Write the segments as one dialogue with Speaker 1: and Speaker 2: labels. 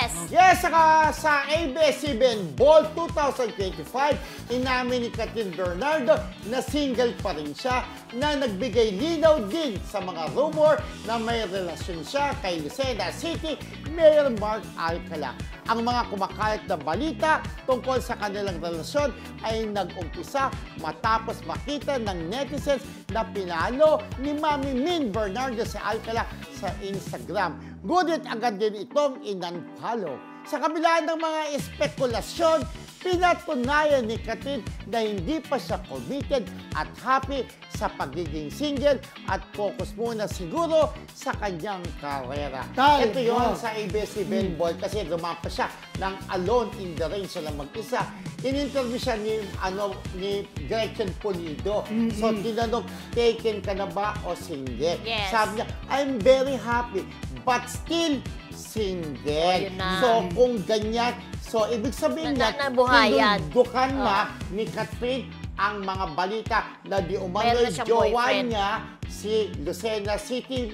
Speaker 1: Yes!
Speaker 2: Yes, saka sa ABS-CBN Ball 2025, inamin ni Kathryn Bernardo na single pa rin siya na nagbigay linaw din sa mga rumor na may relasyon siya kay Lucena City Mayor Mark Alcala. Ang mga kumakalat na balita tungkol sa kanilang relasyon ay nag-umpisa matapos makita ng netizens na pinalo ni Mami Min Bernardo sa Alcala sa Instagram. Ngunit agad din itong in-unfollow. Sa kabila ng mga espekulasyon, pinatunayan ni Kathryn na hindi pa siya committed at happy sa pagiging single at focus muna siguro sa kanyang karera. Ito yun sa ABS-CBN Ball kasi lumapa siya ng Alone in the Rain siya lang mag-isa. In-interview siya ni Gretchen Pulido. So, tinanong, taken ka na ba o single?
Speaker 1: Yes.
Speaker 2: Sabi niya, I'm very happy but still single.
Speaker 1: Oh,
Speaker 2: so, kung ganyan, so, ibig sabihin na, tinundukan na ni Kathryn ang mga balita na di umano'y jowa niya si Lucena City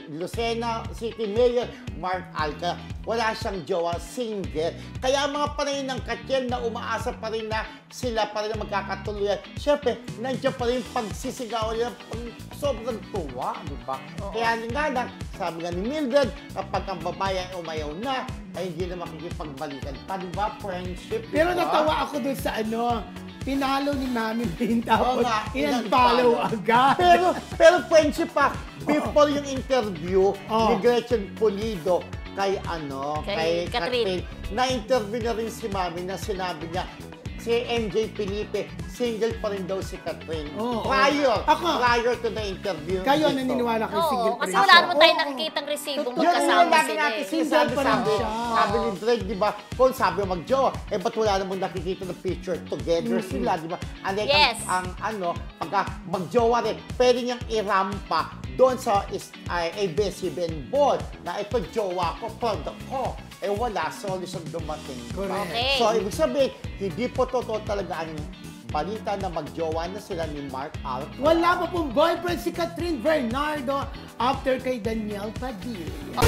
Speaker 2: Mayor Mark Alcala. Wala siyang jowa, single. Kaya mga panay ng Kathryn na umaasa pa rin na sila pa rin na magkakatuluyan. Siyempre, nandiyan pa rin pagsisigawan nila, sobrang tuwa, di ba? Kaya nga lang, sabi nga ni Mildred, kapag ang babae ay umayaw na, ay hindi na makikipagbalikan. Pa, di ba? Friendship, di
Speaker 3: Pero
Speaker 2: ba?
Speaker 3: natawa ako dun sa pinalo ni Mami Min, tapos in-follow agad.
Speaker 2: Pero friendship pa, before yung interview ni Gretchen Pulido kay Kathryn, na-interview na rin si Mami na sinabi niya, si MJ Felipe, single pa rin daw si Kathryn. Prior to the interview.
Speaker 3: Kayo naniniwala kay single pa rin.
Speaker 1: Kasi wala naman tayong nakikitang resibong magkasama sila.
Speaker 3: Single pa rin siya.
Speaker 2: Sabi ni Drake, di ba, kung sabi mo mag-jowa, ba't wala namang nakikita ng picture together sila, di ba?
Speaker 1: Yes.
Speaker 2: Pagka mag-jowa rin, pwede niyang irampa doon sa ABS-CBN Ball na ito jowa ko, product ko. Wala, solution dumating.
Speaker 1: Okay.
Speaker 2: So, ibig sabihin, hindi po totoo talaga ang balita na magjowa na sila ni Mark Alcala.
Speaker 3: Wala pa pong boyfriend si Kathryn Bernardo after kay Daniel Padilla.